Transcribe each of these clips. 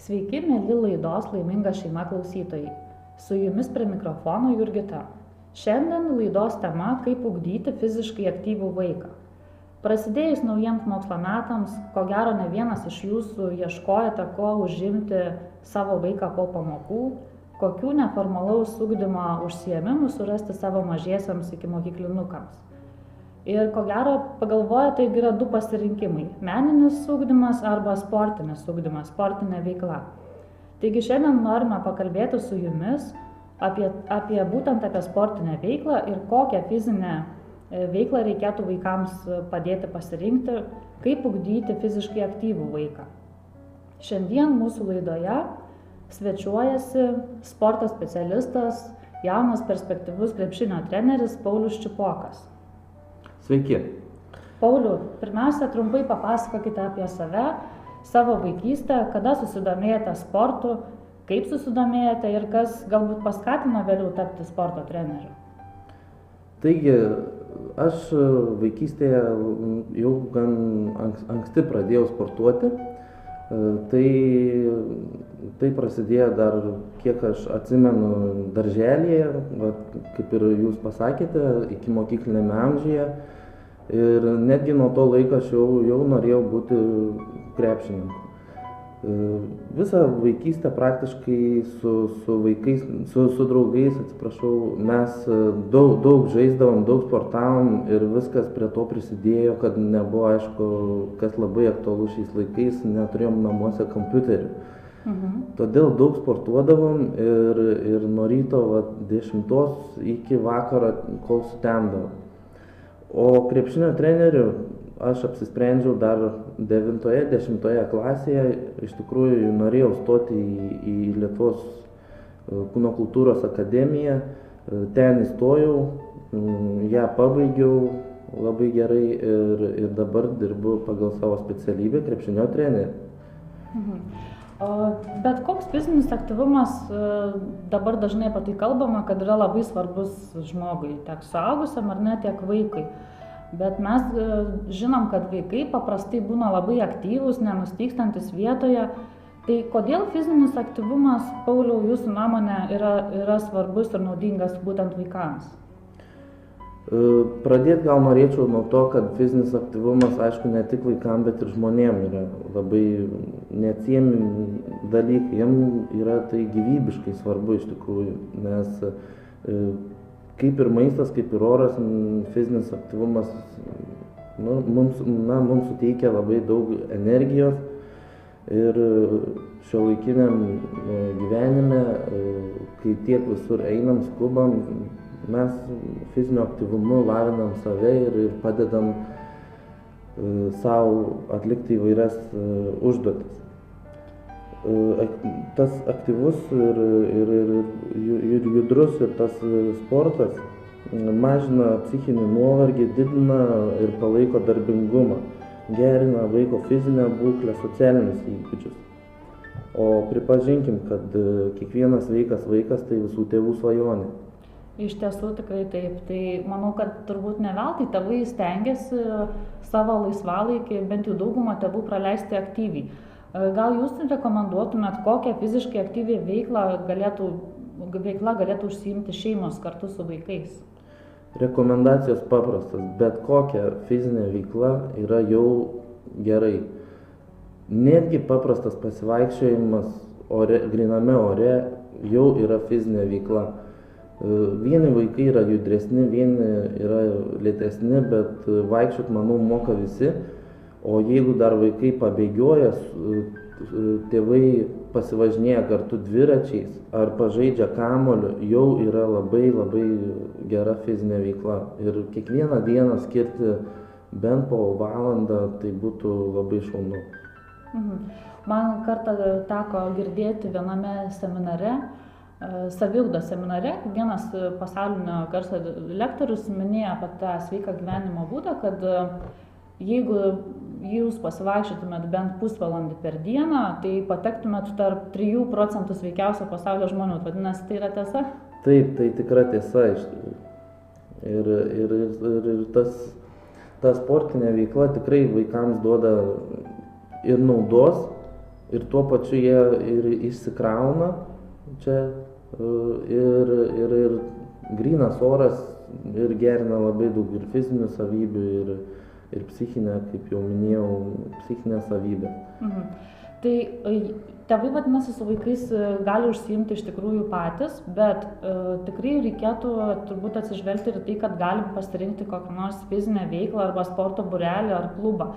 Sveiki, mėly laidos Laiminga šeima klausytojai. Su jumis prie mikrofono Jurgita. Šiandien laidos tema – kaip ugdyti fiziškai aktyvų vaiką. Prasidėjus naujiems mokslo metams, ko gero ne vienas iš jūsų ieškojate, ko užimti savo vaiką po pamokų, kokių neformalaus ugdymo užsiėmimų surasti savo mažiesiams ikimokyklinukams. Ir ko gero pagalvojate, tai yra du pasirinkimai – meninis ugdymas arba sportinis ugdymas, sportinė veikla. Taigi šiandien norime pakalbėti su jumis būtent apie sportinę veiklą ir kokią fizinę veiklą reikėtų vaikams padėti pasirinkti, kaip ugdyti fiziškai aktyvų vaiką. Šiandien mūsų laidoje svečiuojasi sporto specialistas, jaunas perspektyvus krepšinio treneris Paulius Čipokas. Sveiki. Pauliau, pirmiausia, trumpai papasakokite apie save, savo vaikystę, kada susidomėjote sportu, kaip susidomėjote ir kas galbūt paskatino vėliau tapti sporto treneriu. Taigi, aš vaikystėje jau gan anksti pradėjau sportuoti. Tai prasidėjo dar, kiek aš atsimenu, darželyje, kaip ir jūs pasakėte, iki mokyklinėme amžiuje. Ir netgi nuo to laiko aš jau norėjau būti krepšininku. Visą vaikystę praktiškai su draugais, mes daug žaisdavom, daug sportavom ir viskas prie to prisidėjo, kad nebuvo aišku, kas labai aktualu šiais laikais, neturėjom namuose kompiuterių. Todėl daug sportuodavom ir nuo ryto 10 iki vakaro, kol sutemdavom. O krepšinio treneriu aš apsisprendžiau dar 9-10 klasėje, iš tikrųjų norėjau stoti į Lietuvos kūno kultūros akademiją, ten įstojau, ją pabaigiau labai gerai ir dabar dirbu pagal savo specialybę krepšinio trenerį. Bet koks fizinis aktyvumas, dabar dažnai apie tai kalbama, kad yra labai svarbus žmogui, tiek suaugusiam ar ne, tiek vaikui. Bet mes žinom, kad vaikai paprastai būna labai aktyvūs, nenustygstantis vietoje. Tai kodėl fizinis aktyvumas, Pauliau, jūsų nuomonė yra svarbus ir naudingas būtent vaikams? Pradėti gal norėčiau nuo to, kad fizinis aktyvumas, aišku, ne tik vaikams, bet ir žmonėms yra labai neatsiejami dalykai. Jiems yra tai gyvybiškai svarbu iš tikrųjų, nes kaip ir maistas, kaip ir oras, fizinis aktyvumas mums suteikia labai daug energijos ir šiuolaikiniam gyvenime, kai tiek visur einam, skubam, mes fiziniu aktyvumu lavinam save ir padedam savo atlikti įvairias užduotis. Tas aktyvus ir judrus ir tas sportas mažina psichinį nuovargį, didina ir palaiko darbingumą, gerina vaiko fizinę būklę, socialinius įgūdžius. O pripažinkim, kad kiekvienas sveikas vaikas tai visų tėvų svajonė. Iš tiesų tikrai taip. Tai manau, kad turbūt ne veltui tėvai stengiasi savo laisvalaikį, bent jau daugumą tėvų praleisti aktyviai. Gal jūs rekomenduotumėt, kokią fiziškai aktyvią veiklą galėtų užsiimti šeimos kartu su vaikais? Rekomendacijos paprastas, bet kokia fizinė veikla yra jau gerai. Netgi paprastas pasivaikščiojimas gryname ore jau yra fizinė veikla. Vieni vaikai yra judresni, vieni yra lėtesni, bet vaikščiot, manau, moka visi. O jeigu dar vaikai pabėgioja, tėvai pasivažinėja kartu dviračiais ar pažaidžia kamuoliu, jau yra labai gera fizinė veikla. Ir kiekvieną dieną skirti bent po valandą, tai būtų labai šaunu. Man kartą teko girdėti viename seminare, saviugdos seminare, vienas pasaulinio garso lektorius minėjo apie tą sveiką gyvenimo būdą, kad jeigu jūs pasivaikščiotumėt bent pusvalandį per dieną, tai patektumėt tarp 3% sveikiausio pasaulio žmonių. Vadinasi, tai yra tiesa? Taip, tai tikra tiesa. Ir ta sportinė veikla tikrai vaikams duoda ir naudos, ir tuo pačiu jie ir išsikrauna čia ir grynas oras ir gerina labai daug ir fizinių savybių, ir psichinę, kaip jau minėjau, psichinės savybės. Tai tėvai, vadinasi, su vaikais gali užsiimti iš tikrųjų patys, bet tikrai reikėtų turbūt atsižvelgti ir tai, kad gali pasirinkti kokią nors fizinę veiklą arba sporto būrelį ar klubą.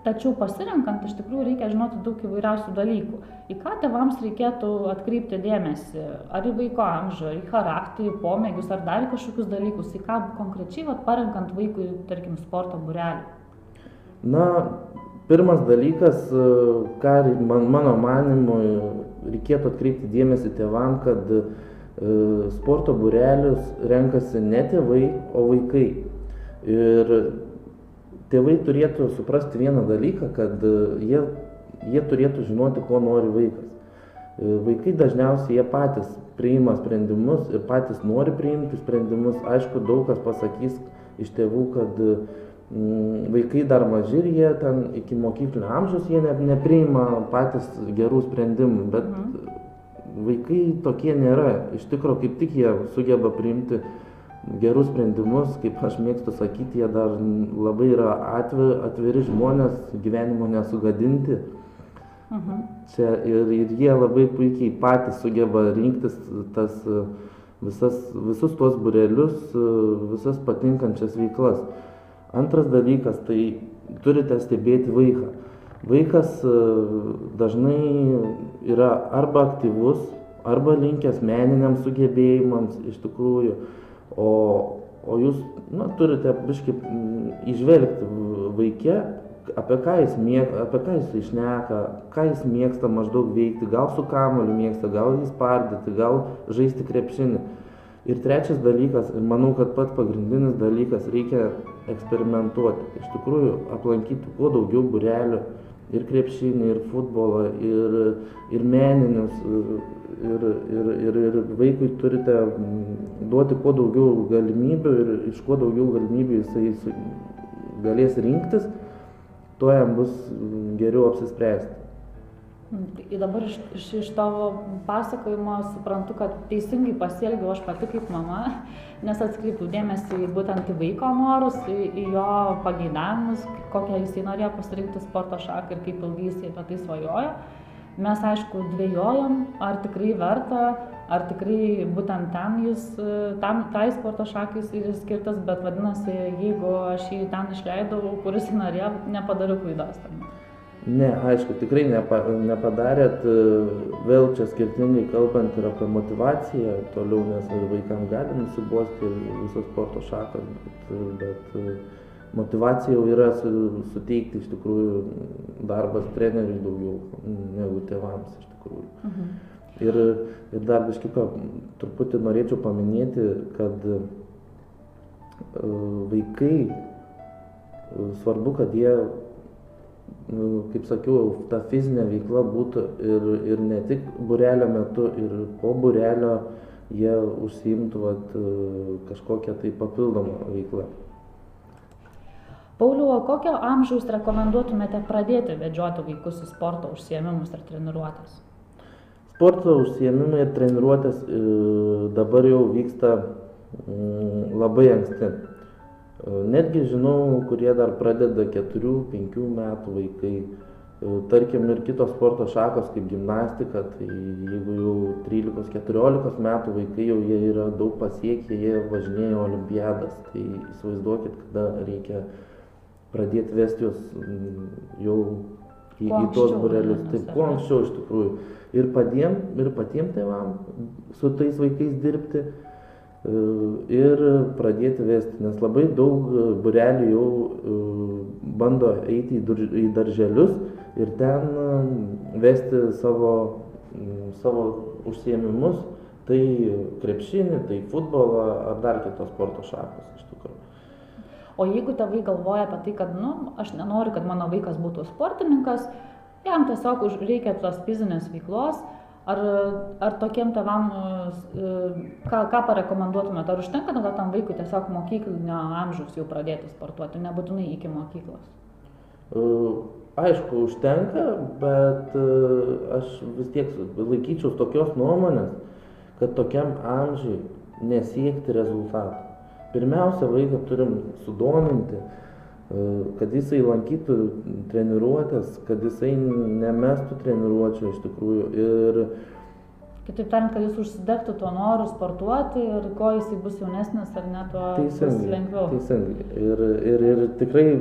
Tačiau pasirenkant iš tikrųjų reikia žinoti daug įvairiausių dalykų. Į ką tėvams reikėtų atkreipti dėmesį? Ar į vaiko amžių, ar į charakterį, pomėgius, ar dar kažkokius dalykus? Į ką konkrečiai parenkant vaikui, tarkim, sporto būrelį? Na, pirmas dalykas, ką mano manimu reikėtų atkreipti dėmesį tėvam, kad sporto būrelius renkasi ne tėvai, o vaikai. Ir tėvai turėtų suprasti vieną dalyką, kad jie turėtų žinoti, ko nori vaikas. Vaikai dažniausiai jie patys priima sprendimus ir patys nori priimti sprendimus. Aišku, daug kas pasakys iš tėvų, kad vaikai dar maži ir jie ten iki mokyklinio amžiaus jie nepriima patys gerų sprendimų, bet vaikai tokie nėra. Iš tikrųjų, kaip tik jie sugeba priimti gerus sprendimus, kaip aš mėgstu sakyti, jie dar labai yra atviri žmonės, gyvenimo nesugadinti. Čia ir jie labai puikiai patys sugeba rinktis visus tuos būrelius, visas patinkančias veiklas. Antras dalykas, tai turite stebėti vaiką. Vaikas dažnai yra arba aktyvus, arba linkęs meniniams sugebėjimams iš tikrųjų. O jūs turite biškį įžvelgti vaike, apie ką jis šneka, ką jis mėgsta maždaug veikti, gal su kamuoliu mėgsta, gal jį spardyti, gal žaisti krepšinį. Ir trečias dalykas, manau, kad pats pagrindinis dalykas, reikia eksperimentuoti. Iš tikrųjų, aplankyti kuo daugiau būrelių, ir krepšinį, ir futbolą, ir meninius. Ir vaikui turite duoti kuo daugiau galimybių ir iš kuo daugiau galimybių jisai galės rinktis, tuo jam bus geriau apsispręsti. Ir dabar iš tavo pasakojimo suprantu, kad teisingai pasielgiau aš pati kaip mama, nes atkreipiau dėmesį būtent į vaiko norus, į jo pageidavimus, kokią jisai norėjo pasirinkti sporto šaką ir kaip ilgai jisai apie tai svajojo. Mes, aišku, dvejojom, ar tikrai verta, ar tikrai būtent ten jis, tai sporto šakai jis yra skirtas, bet vadinasi, jeigu aš jį ten išleidau, kuris jį norėjo, nepadariau klaidos tam. Ne, aišku, tikrai nepadarėt, vėl čia skirtingai kalbant ir apie motivaciją toliau, nes vaikams gali nusibosti visos sporto šakos, bet motivacija jau yra suteikti iš tikrųjų darbas treneriui daugiau negu tėvams iš tikrųjų. Ir dar biškį truputį norėčiau paminėti, kad vaikai, svarbu, kad jie, kaip sakiau, ta fizinė veikla būtų ir ne tik būrelio metu, ir po būrelio jie užsiimtų kažkokią tai papildomą veiklą. Pauliau, kokio amžiaus rekomenduotumėte pradėti vedžioti vaikus į sporto užsiėmimus ir treniruotės? Sporto užsiėmimai ir treniruotės dabar jau vyksta labai anksti. Netgi žinau, kurie dar pradeda 4-5 metų vaikai. Tarkim, ir kitos sporto šakos kaip gimnastika, tai jeigu jau 13-14 metų vaikai jau jie yra daug pasiekę, jie važinėja olimpiadas, tai įsivaizduokit, kada reikia pradėti vesti juos jau į tos būrelius, taip, kuo anksčiau iš tikrųjų. Ir patiem tėvam su tais vaikais dirbti ir pradėti vesti, nes labai daug būrelių jau bando eiti į darželius ir ten vesti savo užsiėmimus, tai krepšinį, tai futbolą ar dar kitos sporto šakos iš tikrųjų. O jeigu tėvai galvoja apie tai, kad aš nenoriu, kad mano vaikas būtų sportininkas, jam tiesiog reikia tos fizinės veiklos, ar tokiem tėvam, ką parekomenduotumėte, ar užtenka tam vaikui tiesiog mokyklinio amžiaus jau pradėti sportuoti, nebūtinai iki mokyklos? Aišku, užtenka, bet aš vis tiek laikyčiau tokios nuomonės, kad tokiam amžiui nesiekti rezultatų. Pirmiausia, vaiką turim sudominti, kad jisai lankytų treniruotės, kad jisai nemestų treniruočių iš tikrųjų. Ir kitaip tariant, kad jis užsidegtų tuo noru sportuoti ir kuo jisai bus jaunesnis ar ne, tuo bus lengviau. Teisingai. Ir tikrai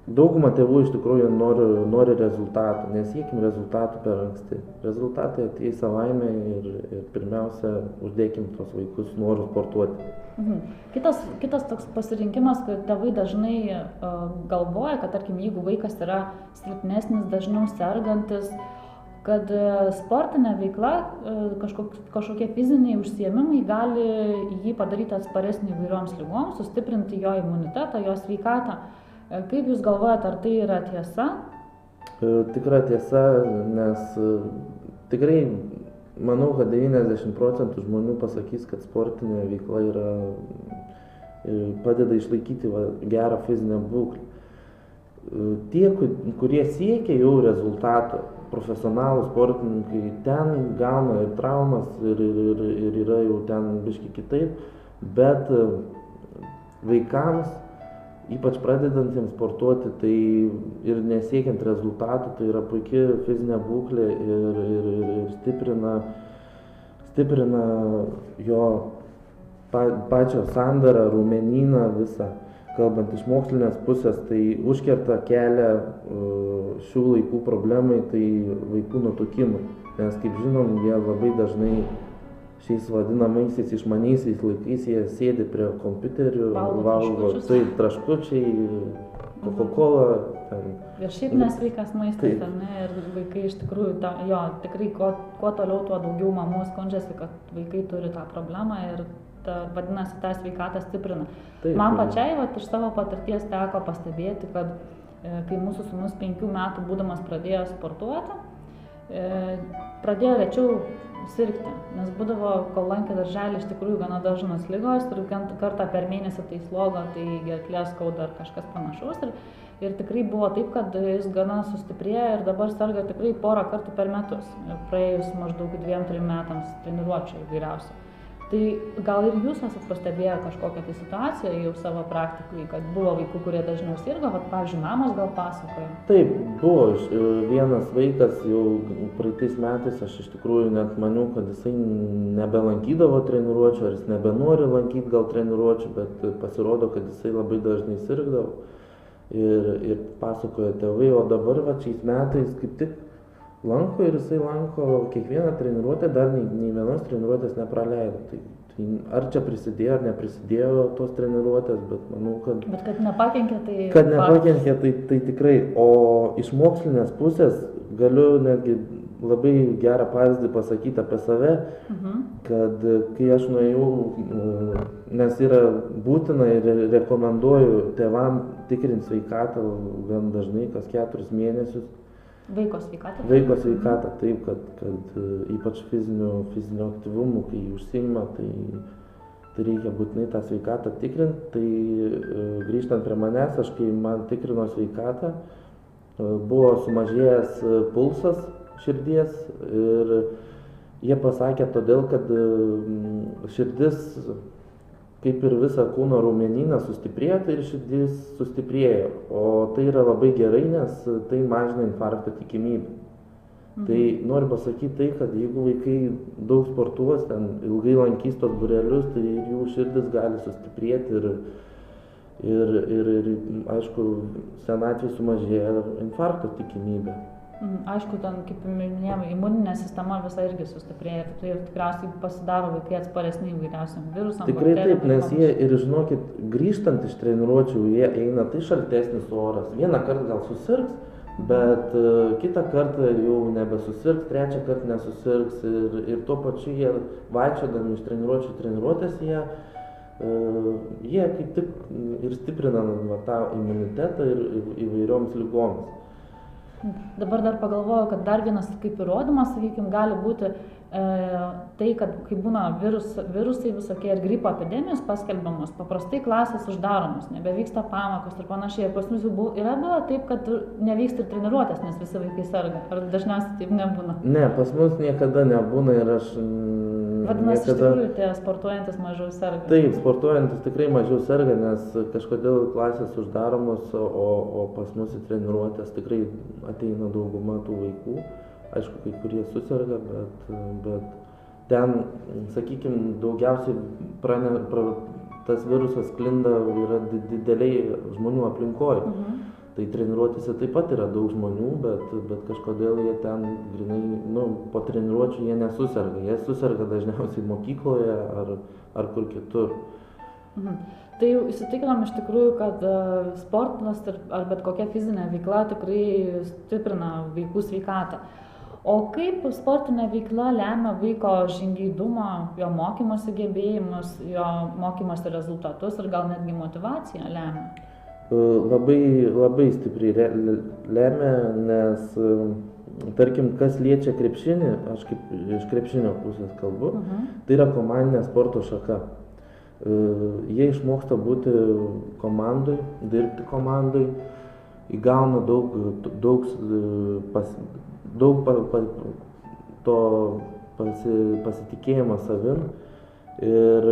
dauguma tėvų iš tikrųjų nori rezultatų, nesiekim rezultatų per anksti. Rezultatai ateis savaime ir pirmiausia, uždėkim tos vaikus noru sportuoti. Kitas toks pasirinkimas, kad tėvai dažnai galvoja, kad tarkim, jeigu vaikas yra silpnesnis, dažniau sergantis, kad sportinė veikla, kažkokie fiziniai užsiėmimai gali jį padaryti atsparesnį įvairioms ligoms, sustiprinti jo imunitetą, jo sveikatą. Kaip Jūs galvojate, ar tai yra tiesa? Tikra tiesa, nes tikrai manau, kad 90% žmonių pasakys, kad sportinė veikla padeda išlaikyti gerą fizinę būklę. Tie, kurie siekia jau rezultato, profesionalų sportininkai, ten gauna ir traumas ir yra jau ten biški kitaip, bet vaikams, ypač pradedantiems sportuoti, tai ir nesiekiant rezultatų, tai yra puikia fizinė būklė ir stiprina jo pačią sandarą, raumenyną visą. Kalbant iš mokslinės pusės, tai užkerta kelią šių laikų problemai, tai vaikų nutukimui. Nes, kaip žinom, jie labai dažnai šiais vadinamaisiais išmaniaisiais laikais jie sėdi prie kompiuterių, valgo traškučiai, Coca-Cola. Ir šiaip nesveikas maistas, ir vaikai iš tikrųjų, tikrai kuo toliau, tuo daugiau mamų skundžiasi, kad vaikai turi tą problemą ir vadinasi, tą sveikatą stiprina. Man pačiai, iš savo patirties teko pastebėti, kad kai mūsų sūnus 5 metų būdamas pradėjo sportuoti, pradėjo rečiau sirgti, nes būdavo, kol lankė darželį, iš tikrųjų gana dažnos ligos ir kartą per mėnesį tai sloga, tai gerklės skauda ar kažkas panašaus. Ir tikrai buvo taip, kad jis gana sustiprėjo ir dabar serga tikrai porą kartų per metus, praėjus maždaug 2-3 metams treniruočių įvairiausių. Tai gal ir jūs esat pastebėję kažkokią tai situaciją jau savo praktikai, kad buvo vaikų, kurie dažniau sirgo, pavyzdžiui, mamos gal pasakojo? Taip, buvo vienas vaikas jau praeitais metais, aš iš tikrųjų net maniau, kad jisai nebelankydavo treniruočių, ar jis nebenori lankyti gal treniruočių, bet pasirodo, kad jisai labai dažnai sirgdavo ir pasakojo tėvai, o dabar šiais metais kaip tik lanko ir jisai lanko kiekvieną treniruotę, dar nei vienos treniruotės nepraleido. Tai ar čia prisidėjo, ar neprisidėjo tos treniruotės, bet manau, kad... Bet kad nepakenkė, tai... Kad nepakenkė, tai tikrai. O iš mokslinės pusės galiu netgi labai gerą pavyzdį pasakyti apie save, kad kai aš nuėjau, nes yra būtina ir rekomenduoju tėvam tikrinti sveikatą gan dažnai, kas 4 mėnesius. Vaiko sveikatą? Vaiko sveikatą, taip, kad ypač fizinio aktyvumu, kai užsiima, tai reikia būtinai tą sveikatą tikrinti. Tai grįžtant prie manęs, aš kai man tikrino sveikatą, buvo sumažėjęs pulsas širdies ir jie pasakė todėl, kad širdis kaip ir visą kūno raumenyną sustiprėjo, tai ir širdis sustiprėjo. O tai yra labai gerai, nes tai mažina infarkto tikimybę. Tai noriu pasakyti tai, kad jeigu vaikai daug sportuos, ten ilgai lankys tos būrelius, tai jų širdis gali sustiprėti ir aišku, senatvėje sumažėja infarkto tikimybė. Aišku, ten, kaip minėjome, imuninė sistema visa irgi sustiprėja ir tikriausiai pasidaro vaikai atsparesni įvairiausiam virusam. Tikrai taip, nes jie ir žinokit, grįžtant iš treniruočių, jie eina, tai šaltesnis oras. Vieną kartą gal susirgs, bet kitą kartą jau nebesusirgs, trečią kartą nesusirgs ir tuo pačiu jie vaikščiodami iš treniruočių treniruotės, jie kaip tik ir stiprina tą imunitetą ir įvairioms ligoms. Dabar dar pagalvojau, kad dar vienas kaip įrodymas, sakykime, gali būti tai, kad kai būna virusai visokie ir gripo epidemijos paskelbiamos, paprastai klasės uždaromos, nebevyksta pamokos ir panašiai. Ir pas mus jau yra buvę taip, kad nevyksta ir treniruotės, nes visi vaikai serga. Ar dažniausiai taip nebūna? Ne, pas mus niekada nebūna ir aš... Vadinasi, iš tikrųjų, tie sportuojantis mažiau serga. Taip, sportuojantis tikrai mažiau serga, nes kažkodėl klasės uždaromos, o pas mus į treniruotės tikrai ateina dauguma tų vaikų. Aišku, kai kurie suserga, bet ten, sakykime, daugiausiai tas virusas sklinda yra dideliai žmonių aplinkoje. Tai treniruotėse taip pat yra daug žmonių, bet kažkodėl jie ten grinai, po treniruočių jie nesuserga. Jie suserga dažniausiai mokykloje ar kur kitur. Tai jau įsitikinom iš tikrųjų, kad sportas ar bet kokia fizinė veikla tikrai stiprina vaikų sveikatą. O kaip sportinė veikla lemia vaiko žingeidumą, jo mokymosi gebėjimus, jo mokymosi rezultatus ir gal netgi motyvaciją lemia? Labai stipriai lemia, nes, tarkim, kas liečia krepšinį, aš kaip iš krepšinio pusės kalbu, tai yra komandinė sporto šaka. Jie išmoksta būti komandai, dirbti komandai, įgauna daug to pasitikėjimo savim ir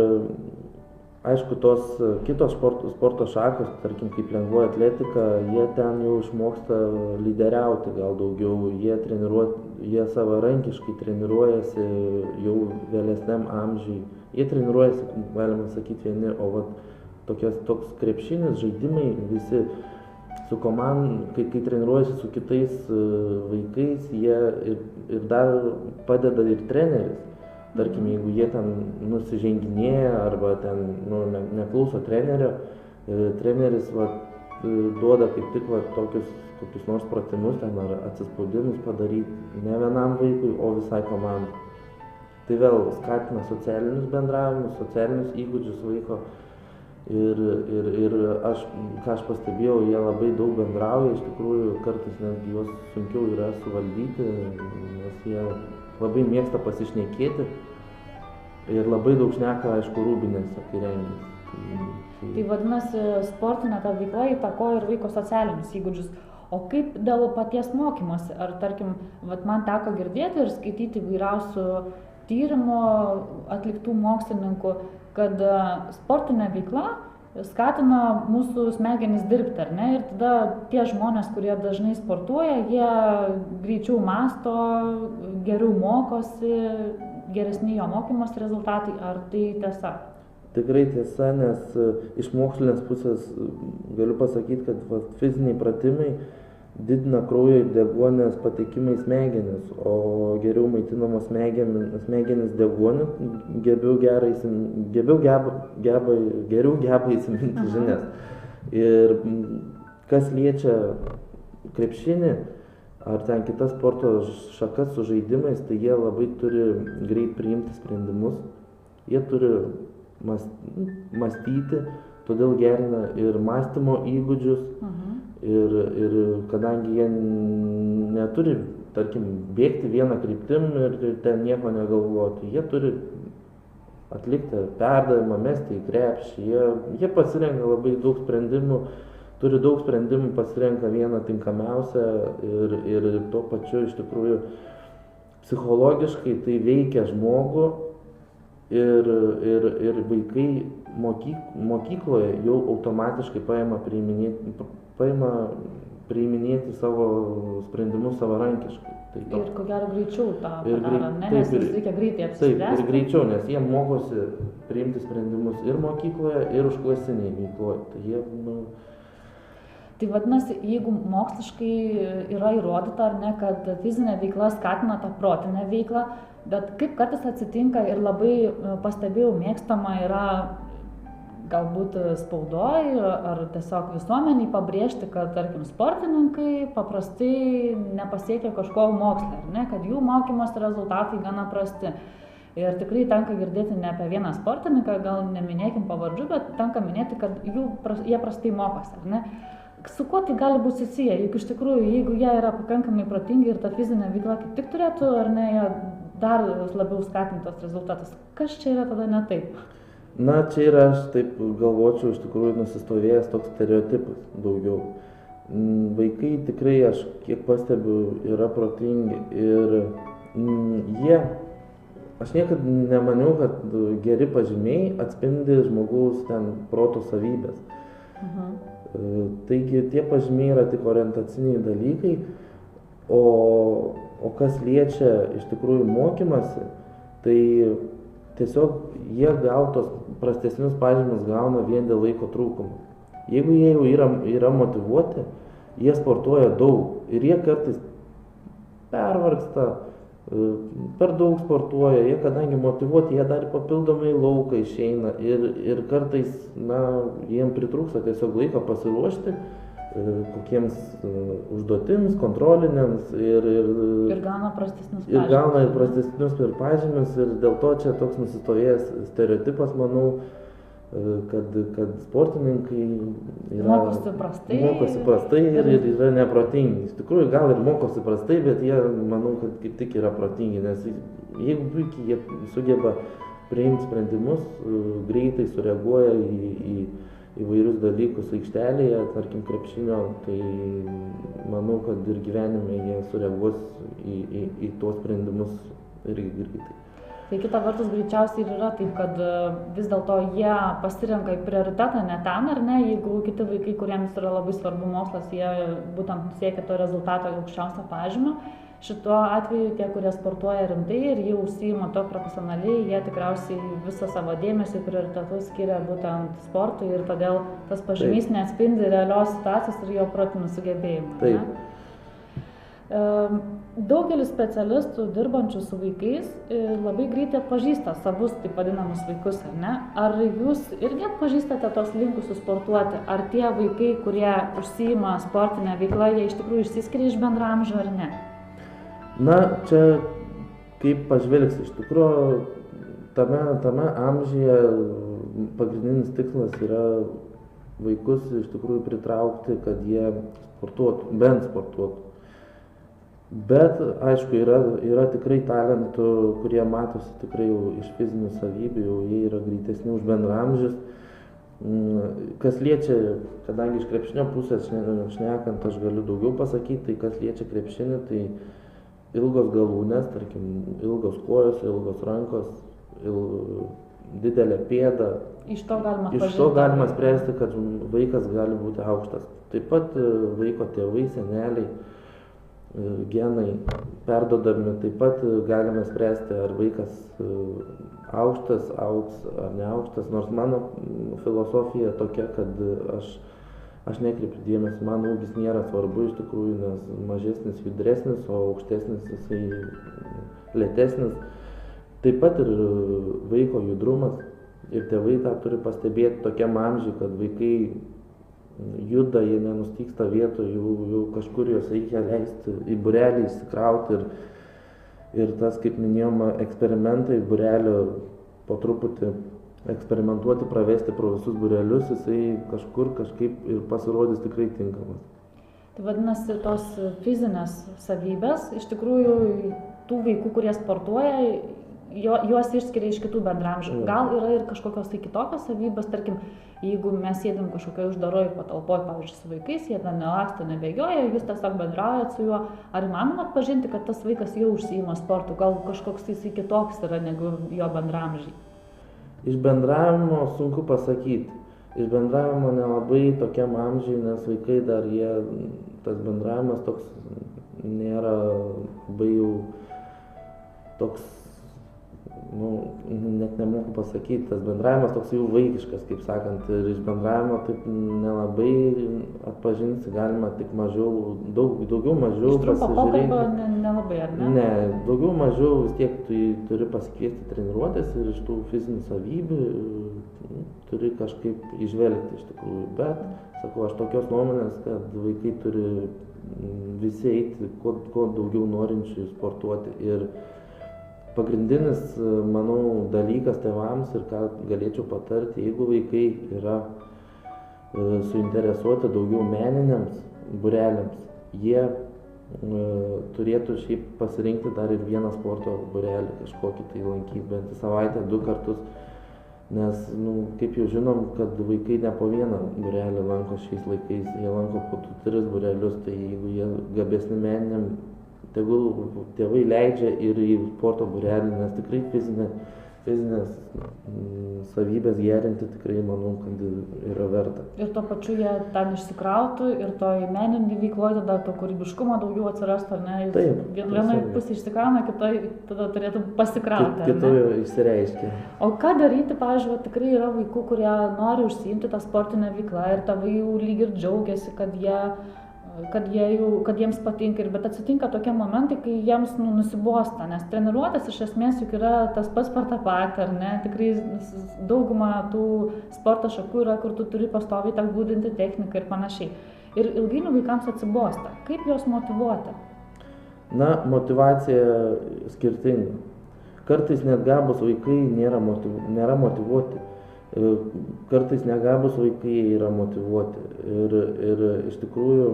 aišku, tos kitos sporto šakos, tarkim kaip lengvoji atletika, jie ten jau išmoksta lyderiauti gal daugiau, jie savarankiškai treniruojasi jau vėlesniam amžiui, jie treniruojasi, galima sakyti, vieni, o toks krepšinis žaidimai visi su komanda, kai treniruojasi su kitais vaikais, jie ir dar padeda ir treneris. Tarkim, jeigu jie ten nusiženginėja arba ten neklauso trenerio, treneris duoda kaip tik tokius nors pratimus ten ar atsispaudimus padaryti ne vienam vaikui, o visai komandai. Tai vėl skatina socialinius bendravimus, socialinius įgūdžius vaiko. Ir ką aš pastebėjau, jie labai daug bendrauja, iš tikrųjų kartais netgi juos sunkiau yra suvaldyti, nes jie labai mėgsta pasišnekėti ir labai daug šneka, aišku, rūbinėse, kai rengiasi. Tai vadinasi, sportinė ta veikla įtakoja ir vaiko socialinius įgūdžius. O kaip dėl paties mokymosi? Ar, tarkim, man teko girdėti ir skaityti įvairiausių tyrimų atliktų mokslininkų, kad sportinė veikla skatina mūsų smegenis dirbti, ar ne? Ir tada tie žmonės, kurie dažnai sportuoja, jie greičiau mąsto, geriau mokosi, geresni jo mokymosi rezultatai. Ar tai tiesa? Tikrai tiesa, nes iš mokslinės pusės galiu pasakyti, kad fiziniai pratimai didina kraujo ir deguonies patekimą į smegenis, o geriau maitinamos smegenis deguoniu geriau geba įsiminti žinias. Ir kas liečia krepšinį ar ten kitas sporto šakas su žaidimais, tai jie labai turi greit priimti sprendimus, jie turi mąstyti, todėl gerina ir mąstymo įgūdžius. Ir kadangi jie neturi, tarkim, bėgti vieną kryptim ir ten nieko negalvoti, jie turi atlikti perdavimą, mesti į krepšį, jie pasirenka labai daug sprendimų, turi daug sprendimų, pasirenka vieną tinkamiausią ir tuo pačiu iš tikrųjų psichologiškai tai veikia žmogų ir vaikai mokykloje jau automatiškai paima priiminėti savo sprendimus savarankiškai. Ir ko gero greičiau tą padaro, nes reikia greitai apsispręsti. Taip, ir greičiau, nes jie mokosi priimti sprendimus ir mokykloje, ir užklasinėje veikloje. Tai vadinasi, jeigu moksliškai yra įrodyta, ar ne, kad fizinė veikla skatina tą protinę veiklą, bet kaip kartais atsitinka ir labai pastebėjau mėgstama yra galbūt spaudoj ar tiesiog visuomeniai pabrėžti, kad, tarkim, sportininkai paprastai nepasiekia kažko moksle, ar ne, kad jų mokymosi rezultatai gana prasti. Ir tikrai tenka girdėti ne apie vieną sportininką, gal neminėkim pavardžių, bet tenka minėti, kad jie prastai mokosi, ar ne. Su kuo tai gali būti susiję? Juk iš tikrųjų, jeigu jie yra pakankamai protingi ir ta fizinė veikla kaip tik turėtų, ar ne, dar labiau skatintos rezultatus. Kas čia yra tada ne taip? Na, čia yra, aš taip galvočiau, iš tikrųjų nusistovėjęs toks stereotipas daugiau. Vaikai tikrai, aš kiek pastebiu, yra protingi ir jie, aš niekad nemaniau, kad geri pažymiai atspindi žmogaus ten proto savybės. Taigi tie pažymiai yra tik orientaciniai dalykai, o kas liečia iš tikrųjų mokymasi, tai tiesiog jie tos prastesnius pažymius gauna vien dėl laiko trūkumo. Jeigu jie jau yra motyvuoti, jie sportuoja daug ir jie kartais pervargsta, per daug sportuoja, jie kadangi motyvuoti, jie dar papildomai lauką išeina ir kartais, jiem pritrūksta tiesiog laiko pasiruošti kokiems užduotims, kontroliniams ir gauna prastesnius pažymius. Ir gauna ir prastesnius pažymius ir dėl to čia toks nusistovėjęs stereotipas, manau, kad sportininkai mokosi prastai ir yra neprotingi. Iš tikrųjų, gal ir mokosi prastai, bet jie, manau, kad kaip tik yra protingi, nes jeigu puikiai jie sugeba priimti sprendimus, greitai sureaguoja į įvairius dalykus aikštelėje, tarkim krepšinio, tai manau, kad ir gyvenime jie sureaguos į tuos sprendimus irgi greitai. Tai kita vertus greičiausiai ir yra taip, kad vis dėlto jie pasirenka prioritetą ne ten ar ne, jeigu kiti vaikai, kuriems yra labai svarbu mokslas, jie būtent siekia to rezultato aukščiausio pažymio. Šituo atveju tie, kurie sportuoja rimtai ir jie užsiima to profesionaliai, jie tikriausiai visą savo dėmesį prioritetus skiria būtent sportui ir todėl tas pažymys neatspindi realios situacijos ir jo protinių sugebėjimų. Taip. Daugelis specialistų dirbančių su vaikais labai greitai atpažįsta savus taip vadinamus vaikus, ar ne? Ar jūs irgi atpažįstate tos linkusius sportuoti? Ar tie vaikai, kurie užsiima sportinę veiklą, jie iš tikrųjų išsiskiria iš bendramžių ar ne? Na, čia kaip pažvelgsi, iš tikrųjų tame amžiuje pagrindinis tikslas yra vaikus iš tikrųjų pritraukti, kad jie sportuotų, bent sportuotų. Bet, aišku, yra tikrai talentų, kurie matosi tikrai jau iš fizinių savybių, jau jie yra greitesni už bendramžius. Kas liečia, kadangi iš krepšinio pusės šnekant, aš galiu daugiau pasakyti, tai kas liečia krepšinį, tai ilgos galūnės, tarkim, ilgos kojos, ilgos rankos, didelė pėda. Iš to galima spręsti, kad vaikas gali būti aukštas. Taip pat vaiko tėvai, seneliai, genai perdodami, taip pat galime spręsti, ar vaikas aukštas, augs ar neaukštas, nors mano filosofija tokia, kad aš nekreipiu dėmesį, man ūgis nėra svarbu iš tikrųjų, nes mažesnis judresnis, o aukštesnis jisai lėtesnis. Taip pat ir vaiko judrumas ir tėvai tą turi pastebėti tokiam amžiui, kad vaikai juda, jie nenustyksta vietoj, jau kažkur juos reikia leisti į būrelį įsikrauti ir tas, kaip minėjom, eksperimentai būrelio po truputį eksperimentuoti, pravesti pro visus būrelius, jisai kažkaip ir pasirodys tikrai tinkamas. Tai vadinasi, tos fizinės savybės, iš tikrųjų tų vaikų, kurie sportuoja, juos išskiria iš kitų bendramžių. Gal yra ir kažkokios tai kitokios savybės, tarkim, jeigu mes sėdim kažkokioje uždaroje patalpoje, pavyzdžiui, su vaikais, jie ten nelaksto, nebėgioja, jūs tiesiog bendraujat su juo, ar įmanoma atpažinti, kad tas vaikas jau užsiima sportu, gal kažkoks tai kitoks yra negu jo bendramžiai? Iš bendravimo sunku pasakyti. Iš bendravimo nelabai tokiam amžiui, nes vaikai dar tas bendravimas toks nėra labai jau toks, net nemoku pasakyti, tas bendravimas toks jau vaikiškas, kaip sakant, ir iš bendravimo taip nelabai atpažinsi, galima tik daugiau mažiau pasižiūrėti. Iš trumpo pokalbio nelabai, ar ne? Ne, daugiau mažiau vis tiek turi pasikviesti treniruotės ir iš tų fizinių savybių turi kažkaip išvelgti iš tikrųjų, bet, sakau, aš tokios nuomonės, kad vaikai turi visi eiti, kuo daugiau norinčių sportuoti ir pagrindinis, manau, dalykas tėvams ir ką galėčiau patarti, jeigu vaikai yra suinteresuoti daugiau meniniams būreliams, jie turėtų šiaip pasirinkti dar ir vieną sporto būrelį kažkokį tai lankyti bent į savaitę 2 kartus, nes, kaip jau žinom, kad vaikai ne po vieną būrelį lanko šiais laikais, jie lanko po 2-3 būrelius, tai jeigu jie gabesni meniniam, tegul tėvai leidžia ir į sporto būrelį, nes tikrai fizinės savybės gerinti tikrai, manau, kad yra verta. Ir tuo pačiu jie ten išsikrautų ir toj meninį veikloje tada to kūrybiškumo daugiau atsirastų, ar ne? Taip. Vienoje pusėje išsikrauna, kitoje tada turėtų pasikrauti. Kitoje išsireiškia. O ką daryti, pavyzdžiui, tikrai yra vaikų, kurie nori užsiimti tą sportinę veiklą ir tėvai jau lyg ir džiaugiasi, kad jiems patinka, bet atsitinka tokie momentai, kai jiems nusibosta, nes treniruotės iš esmės juk yra tas pats per tą patį, ar ne? Tikrai dauguma tų sporto šakų yra, kur tu turi pastoviai tą glūdinti techniką ir panašiai. Ir ilgainiui vaikams atsibosta. Kaip juos motyvuoti? Na, motyvacija skirtinga. Kartais net gabūs vaikai nėra motyvuoti. Kartais negabūs vaikai yra motyvuoti. Ir iš tikrųjų,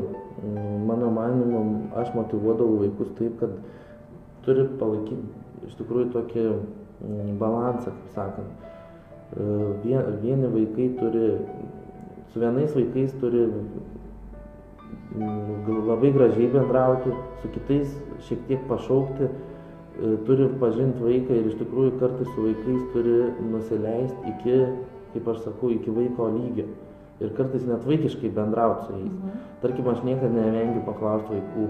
mano manymu, aš motyvuodavau vaikus taip, kad turi palaikyti iš tikrųjų tokį balansą, kaip sakant. Vieni vaikai su vienais vaikais turi labai gražiai bendrauti, su kitais šiek tiek pašaukti, turi pažinti vaiką ir iš tikrųjų kartais su vaikais turi nusileisti iki, kaip aš sakau, iki vaiko lygio. Ir kartais net vaikiškai bendrauti su jais. Tarkim, aš niekada nevengiu paklausti vaikų,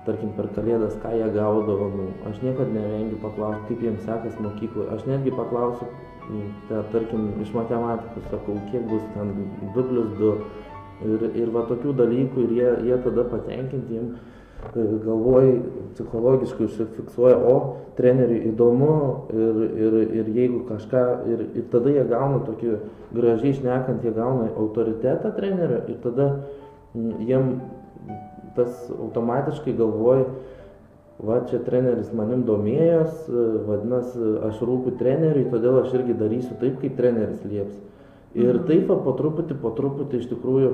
tarkim, per Kalėdas, ką jie gaudavo. Aš niekada nevengiu paklausti, kaip jiems sekas mokykloje. Aš netgi paklausiu, tarkim, iš matematikos, sakau, kiek bus ten 2+2. Ir va tokių dalykų, ir jie tada patenkinti, jiems galvoj psichologiškai užsifiksuoja, treneriui įdomu ir jeigu kažką, ir tada jie gauna tokį gražiai šnekant, jie gauna autoritetą trenerio ir tada jiem tas automatiškai galvoj, va čia treneris manim domėjos, vadinasi, aš rūpiu treneriui, todėl aš irgi darysiu taip, kaip treneris lieps. Ir taip po truputį iš tikrųjų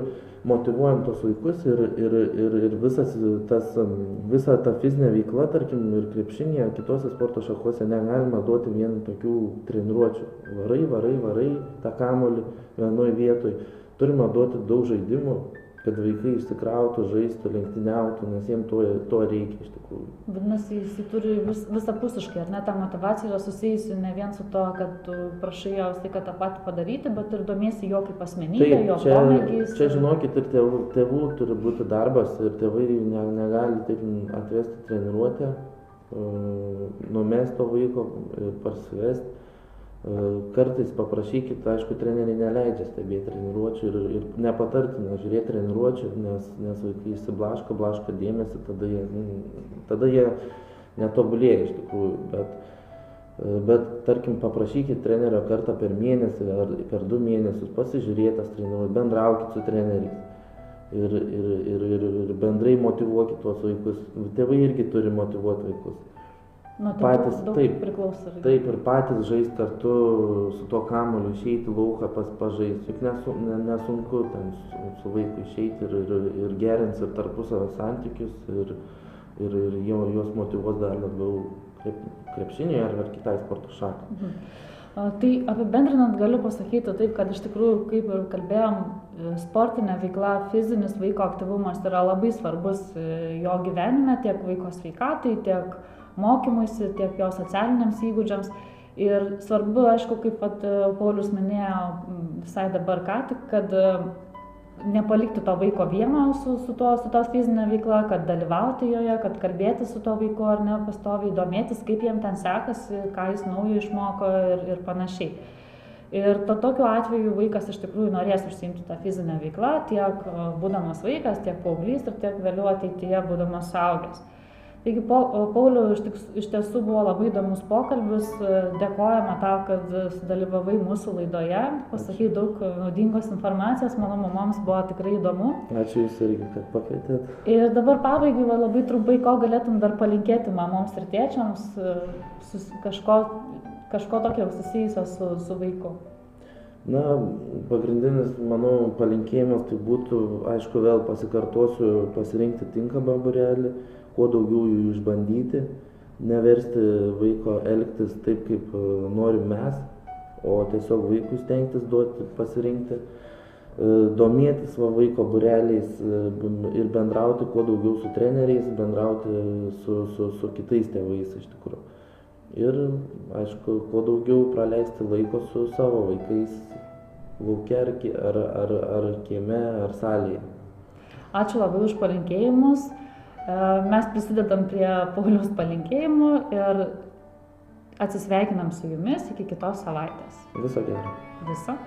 motyvuojam tos vaikus ir visa ta fizinė veikla, tarkim, ir krepšinėje, kitose sporto šakose negalima duoti vien tokių treniruočių. Varai tą kamuolį vienoj vietoj. Turime duoti daug žaidimų, kad vaikai išsikrautų, žaistų, lenktyniautų, nes jiems to reikia iš tikrųjų. Vadinasi, jis turi visapusiškai, ar ne, ta motyvacija yra susijusi ne vien su to, kad tu prašai jo visą laiką tą patį padaryti, bet ir domiesi jo kaip asmenybė, jo pomėgiais. Čia žinokit, ir tėvų turi būti darbas ir tėvai negali taip atvesti treniruotę, numesti to vaiko ir parsivesti. Kartais paprašykit, aišku, treneriai neleidžia stebėti treniruočių ir nepatartina žiūrėti treniruočių, nes vaikai išsiblaško dėmesį, tada jie netobulėja iš tikrųjų, bet tarkim paprašykit trenerio kartą per mėnesį ar per 2 mėnesius pasižiūrėti tas treniruotis, bendraukit su treneriais ir bendrai motyvuokit tuos vaikus. Tėvai irgi turi motyvuoti vaikus. Patys, taip ir patys žaisti kartu su tuo kamuoliu, išeiti lauką pažaisti, juk nesunku ten su vaiku išeiti ir gerins ir tarpusavio santykius ir juos motyvuos dar labiau krepšinėje ar kitai sporto šakai. Tai apibendrinant galiu pasakyti taip, kad iš tikrųjų, kaip ir kalbėjom, sportinė veikla, fizinis vaiko aktyvumas yra labai svarbus jo gyvenime, tiek vaiko sveikatai, tiek mokymuisi, tiek jo socialiniams įgūdžiams. Ir svarbu, aišku, kaip Paulius minėjo visai dabar ką tik, kad nepalikti to vaiko vieno su tos fizinė veikla, kad dalyvauti joje, kad kalbėti su to vaiku ar ne, pastoviai domėtis, kaip jiem ten sekasi, ką jis naujo išmoko ir panašiai. Ir tokiu atveju vaikas iš tikrųjų norės užsiimti tą fizinę veiklą, tiek būdamas vaikas, tiek paauglys ir tiek vėliau ateityje būdamas suaugęs. Taigi, Pauliau, iš tiesų buvo labai įdomus pokalbis, dėkojame tau, kad dalyvavai mūsų laidoje, pasakei daug naudingos informacijos, mano mamoms buvo tikrai įdomu. Ačiū Jūs irgi, kad pakvietėt. Ir dabar pabaigai labai trumpai, ko galėtum dar palinkėti mamoms ir tėčiams, kažko tokio susijusio su vaiku. Na, pagrindinis, manau, palinkėjimas tai būtų, aišku, vėl pasikartosiu, pasirinkti tinkamą būrelį, kuo daugiau jų išbandyti, neversti vaiko elgtis taip, kaip norim mes, o tiesiog vaikui stengtis duoti pasirinkti, domėtis vaiko būreliais ir bendrauti kuo daugiau su treneriais, bendrauti su kitais tėvais iš tikrųjų. Ir, aišku, kuo daugiau praleisti laiko su savo vaikais lauke ar kieme ar salėje. Ačiū labai už palinkėjimus. Mes prisidedam prie Pauliaus palinkėjimų ir atsisveikinam su jumis iki kitos savaitės. Viso gero. Viso.